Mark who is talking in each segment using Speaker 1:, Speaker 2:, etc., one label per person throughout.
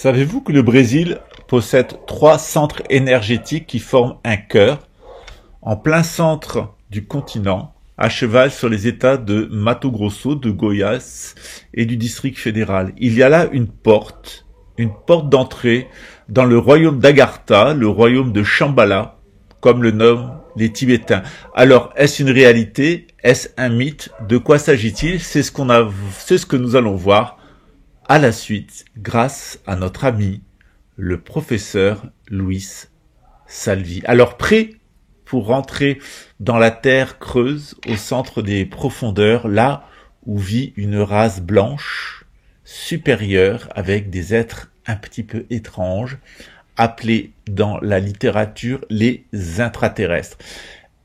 Speaker 1: Savez-vous que le Brésil possède 3 centres énergétiques qui forment un cœur, en plein centre du continent, à cheval sur les États de Mato Grosso, de Goiás et du District fédéral. Il y a là une porte d'entrée dans le royaume d'Agartha, le royaume de Shambhala, comme le nomment les Tibétains. Alors, est-ce une réalité? Est-ce un mythe? De quoi s'agit-il? C'est ce que nous allons voir à la suite, grâce à notre ami, le professeur Luis Salvi. Alors, prêt pour rentrer dans la terre creuse, au centre des profondeurs, là où vit une race blanche, supérieure, avec des êtres un petit peu étranges, appelés dans la littérature les intraterrestres.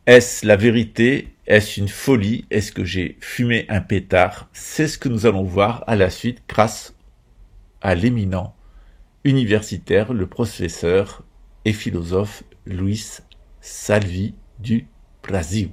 Speaker 1: Est-ce la vérité? Est-ce une folie? Est-ce que j'ai fumé un pétard? C'est ce que nous allons voir à la suite grâce à l'éminent universitaire, le professeur et philosophe Luis Salvi du Brasil.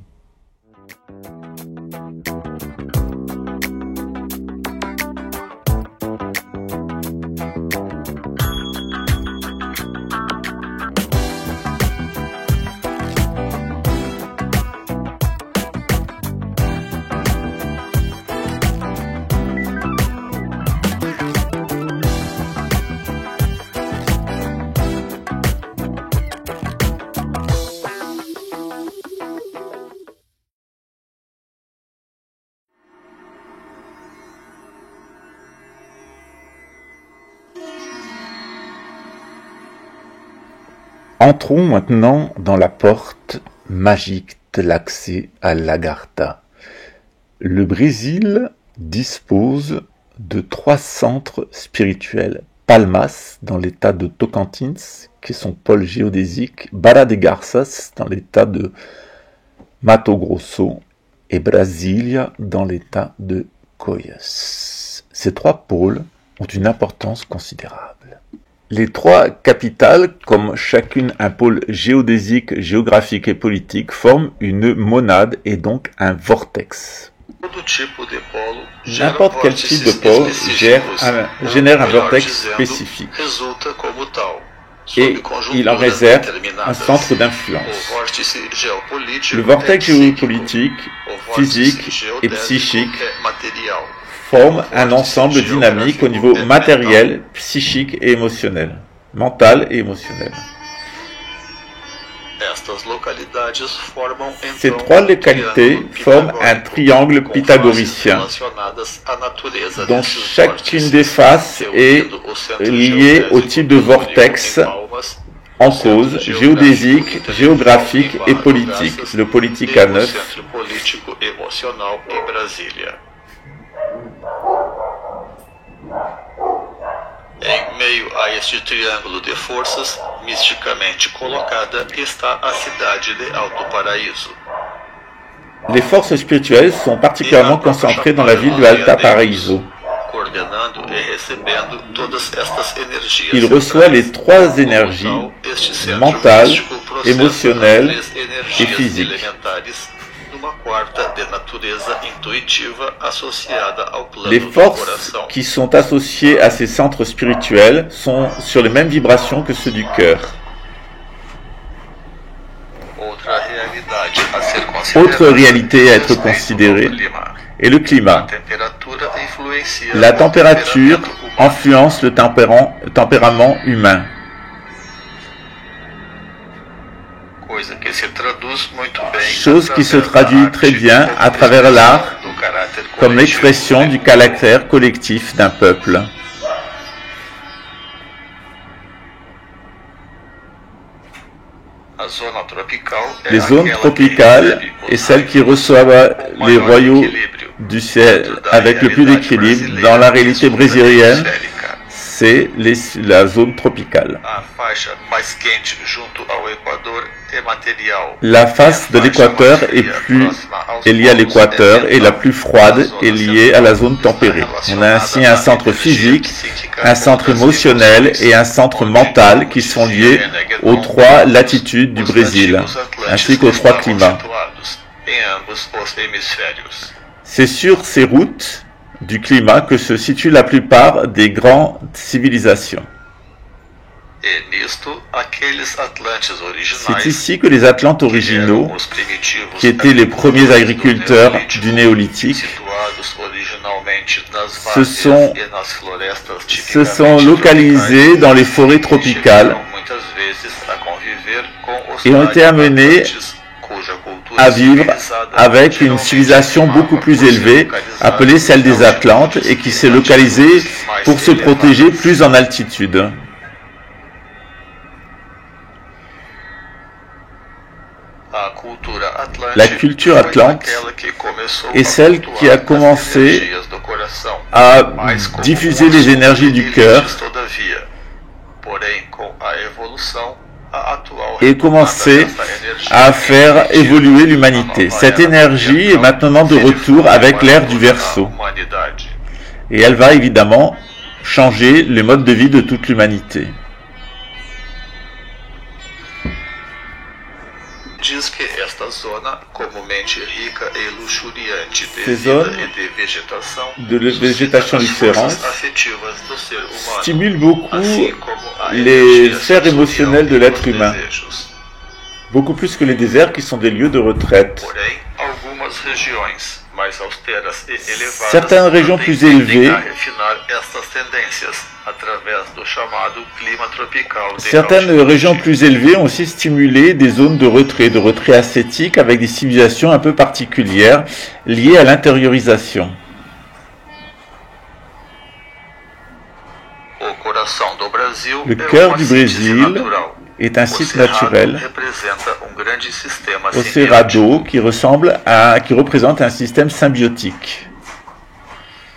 Speaker 1: Entrons maintenant dans la porte magique de l'accès à l'Agartha. Le Brésil dispose de 3 centres spirituels. Palmas, dans l'état de Tocantins, qui est son pôle géodésique, Barra de Garças, dans l'état de Mato Grosso, et Brasília, dans l'état de Goiás. Ces 3 pôles ont une importance considérable. Les 3 capitales, comme chacune un pôle géodésique, géographique et politique, forment une monade et donc un vortex. N'importe quel type de pôle génère un vortex spécifique et il en réserve un centre d'influence. Le vortex géopolitique, physique et psychique forme un ensemble dynamique au niveau matériel, psychique et émotionnel, mental et émotionnel. Ces 3 localités forment un triangle pythagoricien, dont chacune des faces est liée au type de vortex en cause, géodésique, géographique et politique, le politique à 9.
Speaker 2: Em meio a este triângulo de forças, misticamente colocada, está a cidade de Alto Paraíso.
Speaker 1: Les forces spirituelles sont particulièrement concentrées dans la ville de Alto Paraíso. Il reçoit les 3 énergies, mentale, émotionnelle et physique. Les forces qui sont associées à ces centres spirituels sont sur les mêmes vibrations que ceux du cœur. Autre réalité à être considérée est le climat. La température influence le tempérament humain. Chose qui se traduit très bien à travers l'art comme l'expression du caractère collectif d'un peuple. Les zones tropicales est celle qui reçoit les royaux du ciel avec le plus d'équilibre. Dans la réalité brésilienne, c'est la zone tropicale. La face de l'équateur est liée à l'équateur et la plus froide est liée à la zone tempérée. On a ainsi un centre physique, un centre émotionnel et un centre mental qui sont liés aux 3 latitudes du Brésil, ainsi qu'aux 3 climats. C'est sur ces routes du climat que se situent la plupart des grandes civilisations.
Speaker 2: E nisto, aqueles Atlantes
Speaker 1: C'est
Speaker 2: originais,
Speaker 1: ici que les Atlantes
Speaker 2: que eram
Speaker 1: originaux,
Speaker 2: os primitivos
Speaker 1: qui étaient les premiers
Speaker 2: agricultores do
Speaker 1: agriculteurs
Speaker 2: Neolítico,
Speaker 1: du Néolithique,
Speaker 2: situados originalmente nas
Speaker 1: se
Speaker 2: várzeas
Speaker 1: sont,
Speaker 2: e nas florestas
Speaker 1: se sont
Speaker 2: tipicamente
Speaker 1: localisés
Speaker 2: tropicais,
Speaker 1: dans les forêts
Speaker 2: e
Speaker 1: tropicales
Speaker 2: chegaram muitas vezes a conviver com os
Speaker 1: et ont été amenés
Speaker 2: Atlantes, cuja cultura
Speaker 1: à vivre
Speaker 2: civilizada
Speaker 1: avec une
Speaker 2: geralmente
Speaker 1: civilisation beaucoup
Speaker 2: costumava
Speaker 1: plus
Speaker 2: por se
Speaker 1: élevée,
Speaker 2: localizar
Speaker 1: appelée celle des
Speaker 2: em
Speaker 1: Atlantes, et qui s'est localisée pour se protéger plus en altitude.
Speaker 2: A cultura atlântica
Speaker 1: La culture
Speaker 2: foi
Speaker 1: atlante
Speaker 2: aquela que começou
Speaker 1: est celle
Speaker 2: cultuar
Speaker 1: qui a
Speaker 2: as
Speaker 1: commencé
Speaker 2: energias do coração,
Speaker 1: à
Speaker 2: mas como
Speaker 1: diffuser
Speaker 2: uma
Speaker 1: les énergies du
Speaker 2: sombra
Speaker 1: cœur
Speaker 2: elites todavia. Porém, com a evolução, a atual
Speaker 1: et
Speaker 2: retomada
Speaker 1: commencer
Speaker 2: dessa energia
Speaker 1: à faire
Speaker 2: permitiu
Speaker 1: évoluer
Speaker 2: a
Speaker 1: l'humanité.
Speaker 2: nova
Speaker 1: Cette
Speaker 2: era
Speaker 1: énergie est
Speaker 2: patriarcal
Speaker 1: maintenant de
Speaker 2: se
Speaker 1: retour
Speaker 2: difundir
Speaker 1: avec
Speaker 2: para
Speaker 1: l'ère du
Speaker 2: toda a
Speaker 1: Verseau.
Speaker 2: humanidade.
Speaker 1: Et elle va évidemment changer les modes de vie de toute l'humanité.
Speaker 2: Diz que esta zona, comumente rica e luxuriante de
Speaker 1: Ces
Speaker 2: vida
Speaker 1: zones
Speaker 2: e de vegetação,
Speaker 1: de végétation
Speaker 2: suscita as
Speaker 1: luxuriante
Speaker 2: forças afetivas do ser humano,
Speaker 1: stimule beaucoup
Speaker 2: assim como a
Speaker 1: les
Speaker 2: energia
Speaker 1: sphères
Speaker 2: sensorial
Speaker 1: émotionnelles de
Speaker 2: e
Speaker 1: l'être
Speaker 2: dos
Speaker 1: humain,
Speaker 2: desejos.
Speaker 1: beaucoup plus que les déserts qui sont des lieux de retraite.
Speaker 2: Porém, algumas regiões mais austeras e elevadas
Speaker 1: Certaines régions
Speaker 2: também
Speaker 1: plus
Speaker 2: tendem
Speaker 1: élevées,
Speaker 2: a refinar estas tendências através do chamado clima tropical de
Speaker 1: certaines
Speaker 2: altitude.
Speaker 1: régions plus élevées ont aussi stimulé des zones de retrait ascétique avec des civilisations un peu particulières liées à l'intériorisation.
Speaker 2: O coração do Brasil
Speaker 1: Le
Speaker 2: é
Speaker 1: cœur
Speaker 2: uma
Speaker 1: du
Speaker 2: síntese
Speaker 1: Brésil
Speaker 2: natural.
Speaker 1: est un
Speaker 2: O
Speaker 1: site
Speaker 2: Cerrado
Speaker 1: naturel
Speaker 2: representa grande sistema
Speaker 1: au
Speaker 2: simbiótico.
Speaker 1: Cerrado qui représente un système symbiotique.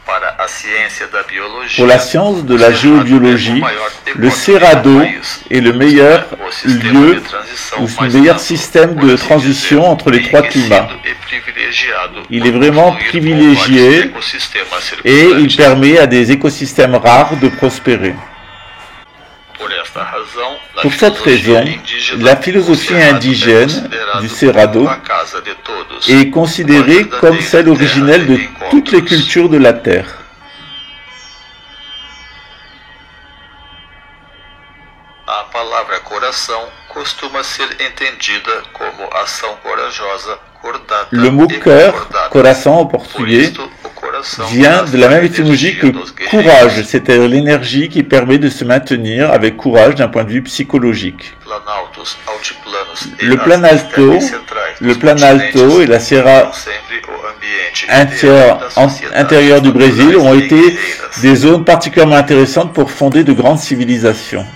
Speaker 2: Para a ciência da biologia,
Speaker 1: Pour la science de la
Speaker 2: o Cerrado
Speaker 1: géobiologie,
Speaker 2: é o maior
Speaker 1: le
Speaker 2: ecosistema
Speaker 1: Cerrado
Speaker 2: do país.
Speaker 1: est le meilleur
Speaker 2: O sistema
Speaker 1: lieu
Speaker 2: de transição
Speaker 1: ou
Speaker 2: mais
Speaker 1: le meilleur
Speaker 2: amplo,
Speaker 1: système
Speaker 2: por
Speaker 1: de
Speaker 2: assim
Speaker 1: transition
Speaker 2: dizer,
Speaker 1: entre les trois climats.
Speaker 2: enriquecido e privilegiado
Speaker 1: Il est
Speaker 2: por
Speaker 1: vraiment
Speaker 2: confluir com
Speaker 1: privilégié
Speaker 2: vários ecossistemas
Speaker 1: et il
Speaker 2: circundantes.
Speaker 1: permet à des écosystèmes rares de prospérer.
Speaker 2: Por esta razão, na
Speaker 1: Pour cette
Speaker 2: filosofia
Speaker 1: raison,
Speaker 2: indígena,
Speaker 1: la
Speaker 2: o
Speaker 1: philosophie
Speaker 2: Cerrado é
Speaker 1: indigène
Speaker 2: considerado
Speaker 1: du Cerrado
Speaker 2: como a casa de todos,
Speaker 1: est considérée
Speaker 2: uma
Speaker 1: comme
Speaker 2: verdadeira
Speaker 1: celle originelle de
Speaker 2: terra
Speaker 1: toutes les
Speaker 2: encontros.
Speaker 1: cultures de la Terre.
Speaker 2: A palavra coração costuma ser entendida como ação corajosa, cordata
Speaker 1: Le mot
Speaker 2: e
Speaker 1: cœur,
Speaker 2: concordata.
Speaker 1: coração en
Speaker 2: Por
Speaker 1: portugais,
Speaker 2: isto, o coração
Speaker 1: vient
Speaker 2: traz
Speaker 1: de la
Speaker 2: a
Speaker 1: même étymologie que
Speaker 2: energia dos
Speaker 1: courage,
Speaker 2: guerreiros,
Speaker 1: c'est-à-dire l'énergie qui permet de se maintenir avec courage d'un point de vue psychologique.
Speaker 2: planaltos, altiplanos e
Speaker 1: Le
Speaker 2: as
Speaker 1: planalto,
Speaker 2: extremos centrais
Speaker 1: le
Speaker 2: dos
Speaker 1: planalto
Speaker 2: continentes
Speaker 1: et la Serra
Speaker 2: são sempre o ambiente ideal da sociedade
Speaker 1: intérieure du Brésil ont
Speaker 2: naturais e
Speaker 1: été
Speaker 2: guerreiras,
Speaker 1: des zones particulièrement intéressantes pour fonder de grandes civilisations.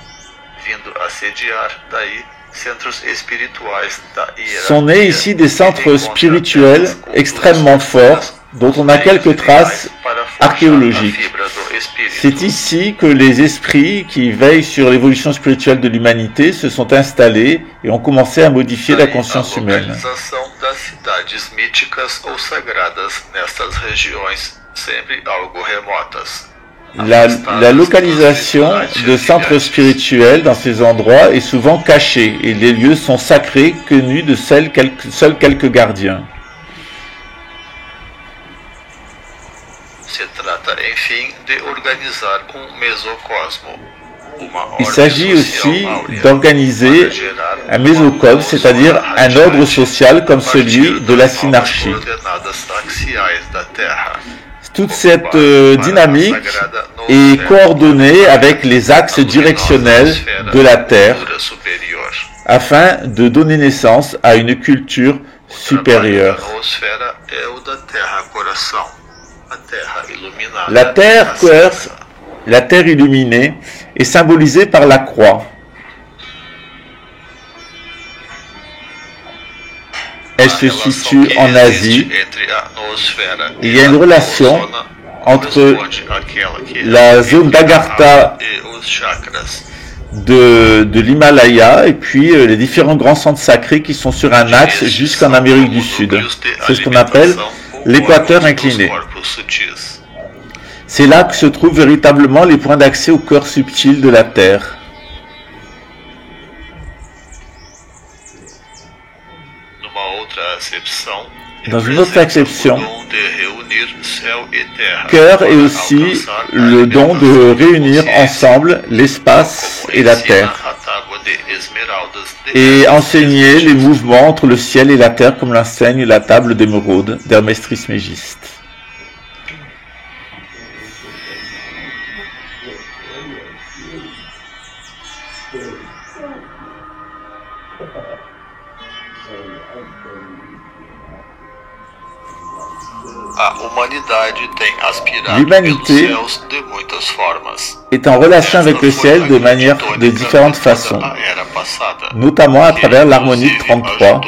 Speaker 2: vindo a sediar daí centros espirituais da
Speaker 1: Sont nés
Speaker 2: hierarquia
Speaker 1: ici des
Speaker 2: que
Speaker 1: centres
Speaker 2: encontram
Speaker 1: spirituels
Speaker 2: essas culturas
Speaker 1: extrêmement forts dont on a quelques traces
Speaker 2: para forjar a
Speaker 1: archéologiques.
Speaker 2: fibra do espírito.
Speaker 1: C'est ici que les esprits qui veillent sur l'évolution spirituelle de l'humanité se sont installés et ont commencé à modifier la
Speaker 2: Daí
Speaker 1: conscience
Speaker 2: a
Speaker 1: humaine.
Speaker 2: localização das cidades míticas ou sagradas nestas regiões, sempre algo remotas.
Speaker 1: La localisation de centres spirituels dans ces endroits est souvent cachée et les lieux sont sacrés, connus de seuls quelques gardiens.
Speaker 2: Se trata, enfim, de organizar mesocosmo.
Speaker 1: Il s'agit aussi d'organiser un mésocosme, c'est-à-dire un ordre social comme celui de la synarchie. Toute cette dynamique est coordonnée avec les axes directionnels de la Terre afin de donner naissance à une culture supérieure. La Terre Quartz, la Terre illuminée, est symbolisée par la croix. Elle se situe en Asie. Il y a une relation entre la zone d'Agartha de l'Himalaya et puis les différents grands centres sacrés qui sont sur un axe jusqu'en Amérique du Sud. C'est ce qu'on appelle l'équateur incliné. C'est là que se trouvent véritablement les points d'accès au corps subtil de la Terre. Dans une autre acception, cœur est aussi le don de réunir ensemble l'espace et la terre. et enseigner les mouvements entre le ciel et la terre comme l'enseigne la table d'émeraude d'Hermès Trismégiste. L'humanité est en relation avec le ciel de différentes façons, notamment à travers l'harmonique 33.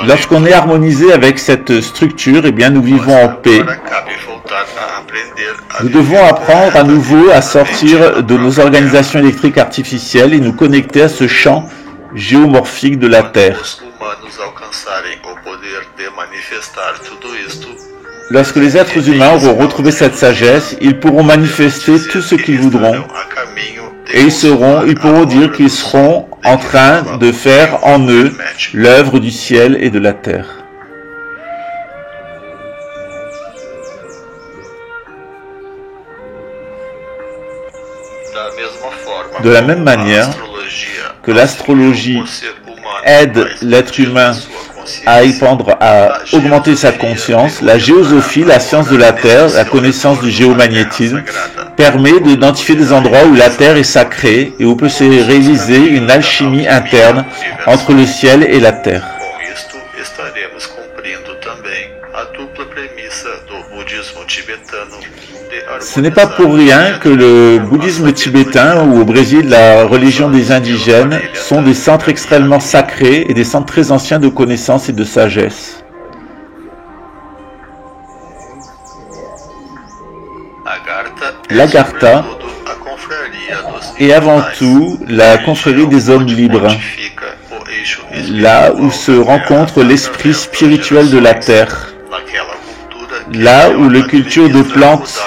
Speaker 1: Lorsqu'on est harmonisé avec cette structure, eh bien nous vivons en paix. Nous devons apprendre à nouveau à sortir de nos organisations électriques artificielles et nous connecter à ce champ géomorphique de la Terre. Lorsque les êtres humains auront retrouvé cette sagesse, ils pourront manifester tout ce qu'ils voudront et ils pourront dire qu'ils seront en train de faire en eux l'œuvre du ciel et de la terre. De la même manière que l'astrologie aide l'être humain à augmenter sa conscience, la géosophie, la science de la Terre, la connaissance du géomagnétisme, permet d'identifier des endroits où la Terre est sacrée et où peut se réaliser une alchimie interne entre le ciel et la Terre. Ce n'est pas pour rien que le bouddhisme tibétain ou au Brésil la religion des indigènes sont des centres extrêmement sacrés et des centres très anciens de connaissance et de sagesse. L'Agartha est avant tout la confrérie des hommes libres, là où se rencontre l'esprit spirituel de la terre, là où les cultures de plantes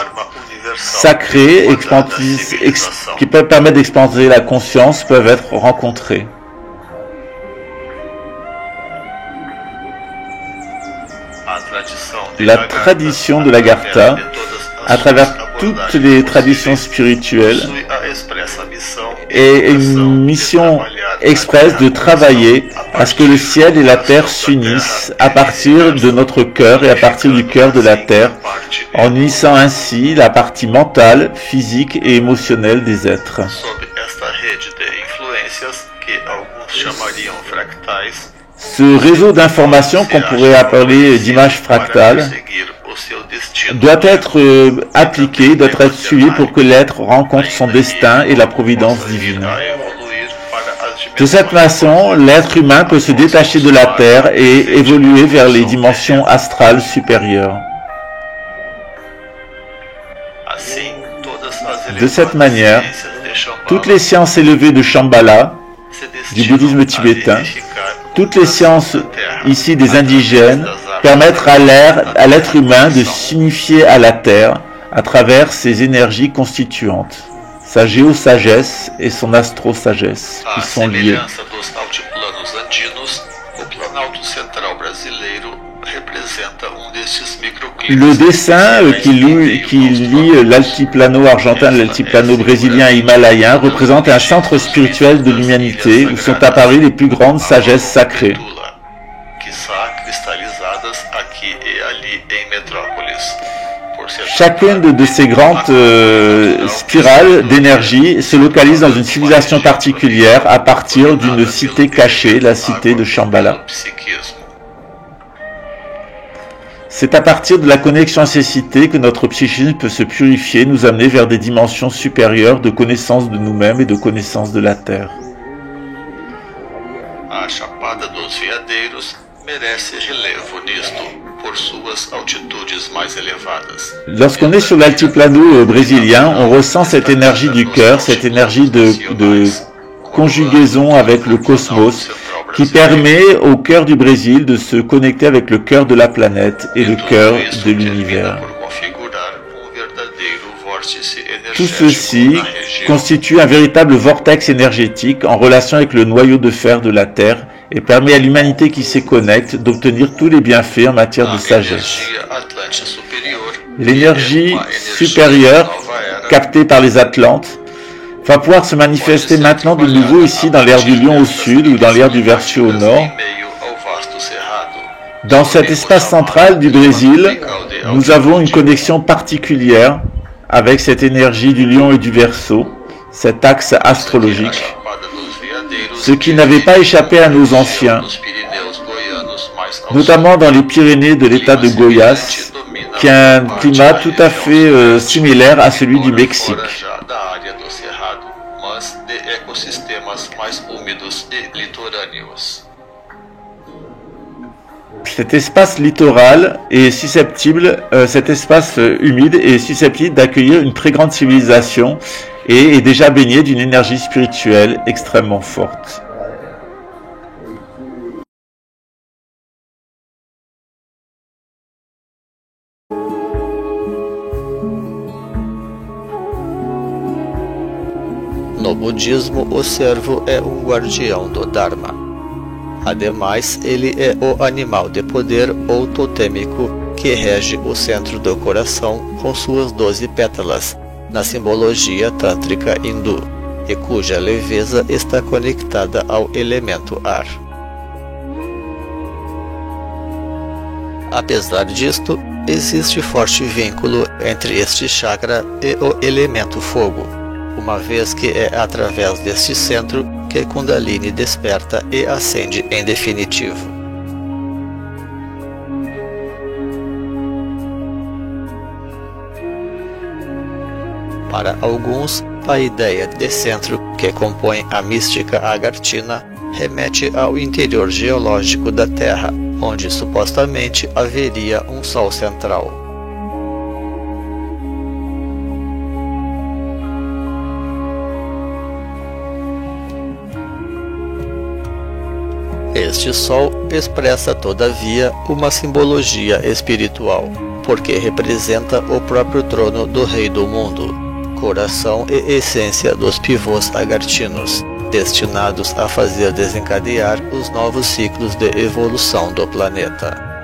Speaker 1: sacrées qui peuvent permettre d'expanser la conscience peuvent être rencontrées. La tradition de l'Agartha, à travers toutes les traditions spirituelles, est une mission expresse de travailler à ce que le ciel et la terre s'unissent à partir de notre cœur et à partir du cœur de la terre, en unissant ainsi la partie mentale, physique et émotionnelle des êtres. Ce réseau d'informations qu'on pourrait appeler d'images fractales doit être appliqué, doit être suivi pour que l'être rencontre son destin et la providence divine. De cette façon, l'être humain peut se détacher de la terre et évoluer vers les dimensions astrales supérieures. De cette manière, toutes les sciences élevées de Shambhala, du bouddhisme tibétain, toutes les sciences ici des indigènes, permettent à l'être humain de s'unifier à la terre à travers ses énergies constituantes, sa géosagesse et son astro-sagesse, qui sont liées. Le dessin qui lie l'altiplano argentin et l'altiplano brésilien et himalayen représente un centre spirituel de l'humanité où sont apparues les plus grandes sagesses sacrées. Chacune de ces grandes spirales d'énergie se localise dans une civilisation particulière à partir d'une cité cachée, la cité de Shambhala. C'est à partir de la connexion à ces cités que notre psychisme peut se purifier, nous amener vers des dimensions supérieures de connaissance de nous-mêmes et de connaissance de la Terre.
Speaker 2: A Chapada dos Veadeiros merece relevo nisto por suas altitudes mais elevadas.
Speaker 1: Lorsqu'on est sur l'altiplano brésilien, on ressent cette énergie du cœur, cette énergie de conjugaison avec le cosmos, qui permet au cœur du Brésil de se connecter avec le cœur de la planète et le cœur de l'univers. Tout ceci constitue un véritable vortex énergétique en relation avec le noyau de fer de la Terre et permet à l'humanité qui s'y connecte d'obtenir tous les bienfaits en matière de sagesse. L'énergie supérieure captée par les Atlantes va pouvoir se manifester maintenant de nouveau ici dans l'ère du Lion au sud ou dans l'ère du Verseau au nord. Dans cet espace central du Brésil, nous avons une connexion particulière avec cette énergie du Lion et du Verseau, cet axe astrologique, ce qui n'avait pas échappé à nos anciens, notamment dans les Pyrénées de l'État de Goiás, qui a un climat tout à fait similaire à celui du Mexique. Cet espace littoral est susceptible, cet espace humide est susceptible d'accueillir une très grande civilisation et est déjà baigné d'une énergie spirituelle extrêmement forte.
Speaker 3: No budismo, o servo é guardião do Dharma. Ademais, ele é o animal de poder ou totêmico que rege o centro do coração com suas 12 pétalas, na simbologia tântrica hindu, e cuja leveza está conectada ao elemento ar. Apesar disto, existe forte vínculo entre este chakra e o elemento fogo, uma vez que é através deste centro que Kundalini desperta e acende em definitivo. Para alguns, a ideia de centro que compõe a mística agartina remete ao interior geológico da Terra, onde supostamente haveria um Sol central. Este Sol expressa, todavia, uma simbologia espiritual, porque representa o próprio trono do Rei do Mundo, coração e essência dos pivôs agartinos, destinados a fazer desencadear os novos ciclos de evolução do planeta.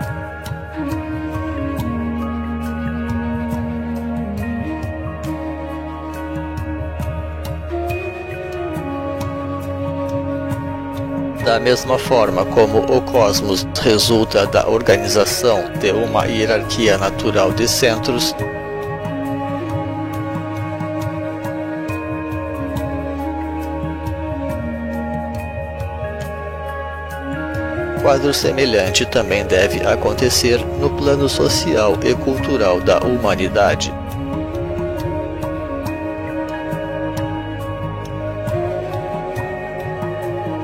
Speaker 3: Da mesma forma como o cosmos resulta da organização de uma hierarquia natural de centros, quadro semelhante também deve acontecer no plano social e cultural da humanidade.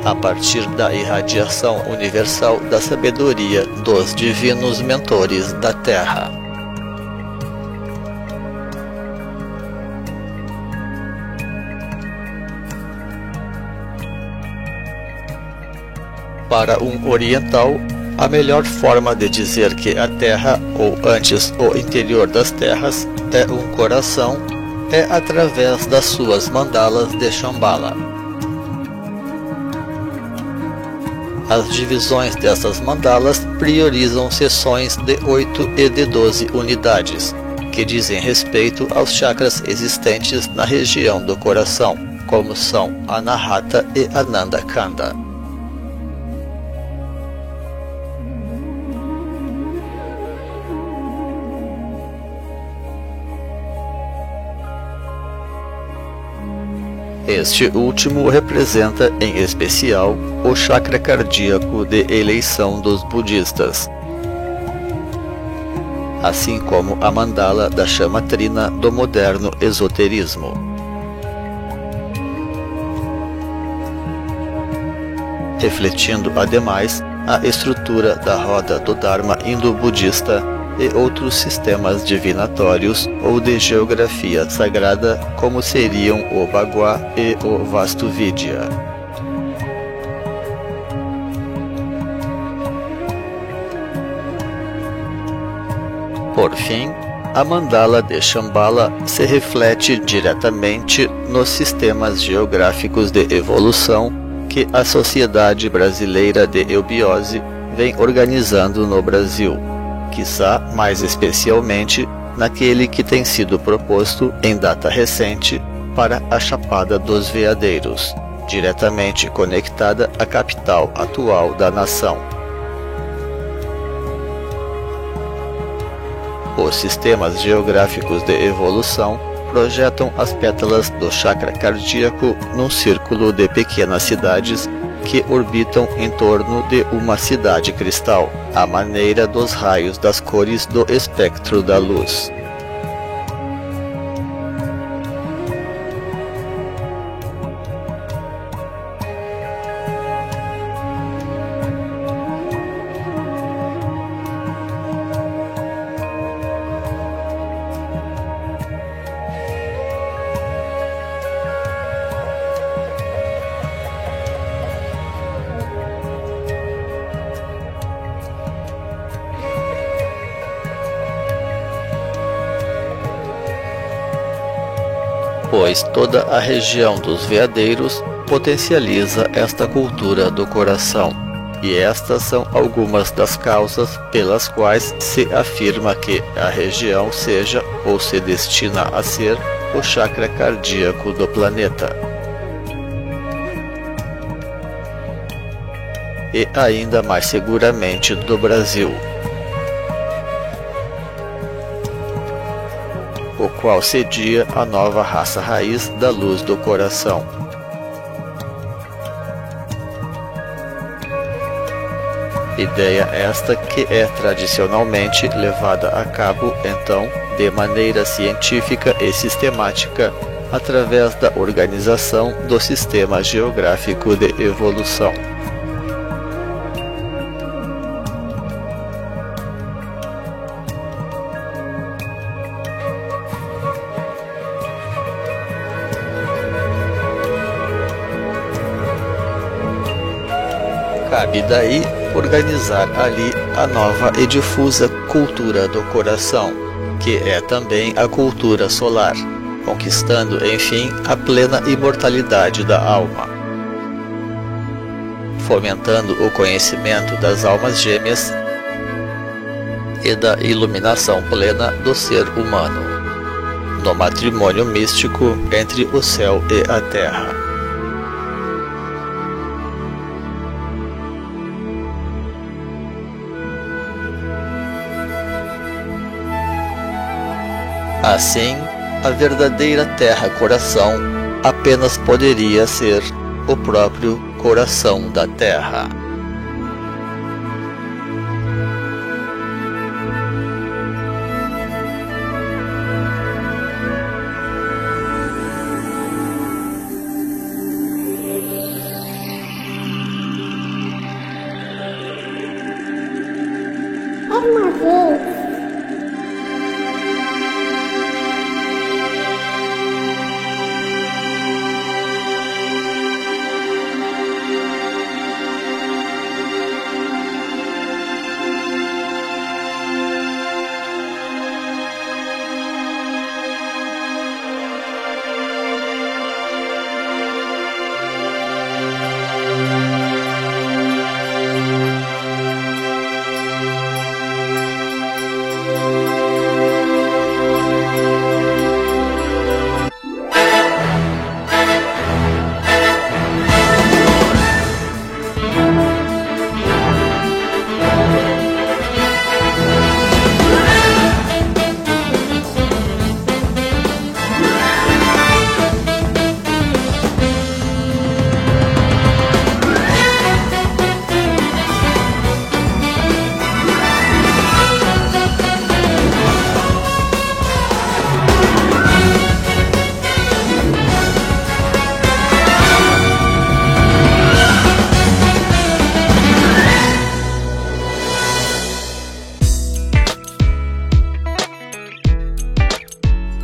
Speaker 3: A partir da irradiação universal da sabedoria dos divinos mentores da Terra. Para um oriental, a melhor forma de dizer que a Terra, ou antes o interior das terras, é um coração, é através das suas mandalas de Shambhala. As divisões dessas mandalas priorizam seções de 8 e de 12 unidades, que dizem respeito aos chakras existentes na região do coração, como são Anahata e Ananda Kanda. Este último representa, em especial, o chakra cardíaco de eleição dos budistas, assim como a mandala da chama trina do moderno esoterismo. Refletindo, ademais, a estrutura da roda do Dharma indo-budista e outros sistemas divinatórios ou de geografia sagrada, como seriam o Bagua e o Vastuvidya. Por fim, a mandala de Shambhala se reflete diretamente nos sistemas geográficos de evolução que a Sociedade Brasileira de Eubiose vem organizando no Brasil, quiçá mais especialmente naquele que tem sido proposto em data recente para a Chapada dos Veadeiros, diretamente conectada à capital atual da nação. Os sistemas geográficos de evolução projetam as pétalas do chakra cardíaco num círculo de pequenas cidades que orbitam em torno de uma cidade cristal, à maneira dos raios das cores do espectro da luz. Pois toda a região dos veadeiros potencializa esta cultura do coração, e estas são algumas das causas pelas quais se afirma que a região seja ou se destina a ser o chakra cardíaco do planeta. E ainda mais seguramente do Brasil, o qual cedia a nova raça raiz da luz do coração. Ideia esta que é tradicionalmente levada a cabo, então, de maneira científica e sistemática, através da organização do sistema geográfico de evolução. Cabe daí organizar ali a nova e difusa cultura do coração, que é também a cultura solar, conquistando, enfim, a plena imortalidade da alma, fomentando o conhecimento das almas gêmeas e da iluminação plena do ser humano, no matrimônio místico entre o céu e a terra. Assim, a verdadeira terra-coração apenas poderia ser o próprio coração da Terra.
Speaker 4: Era uma vez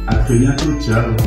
Speaker 5: À très bientôt, ciao.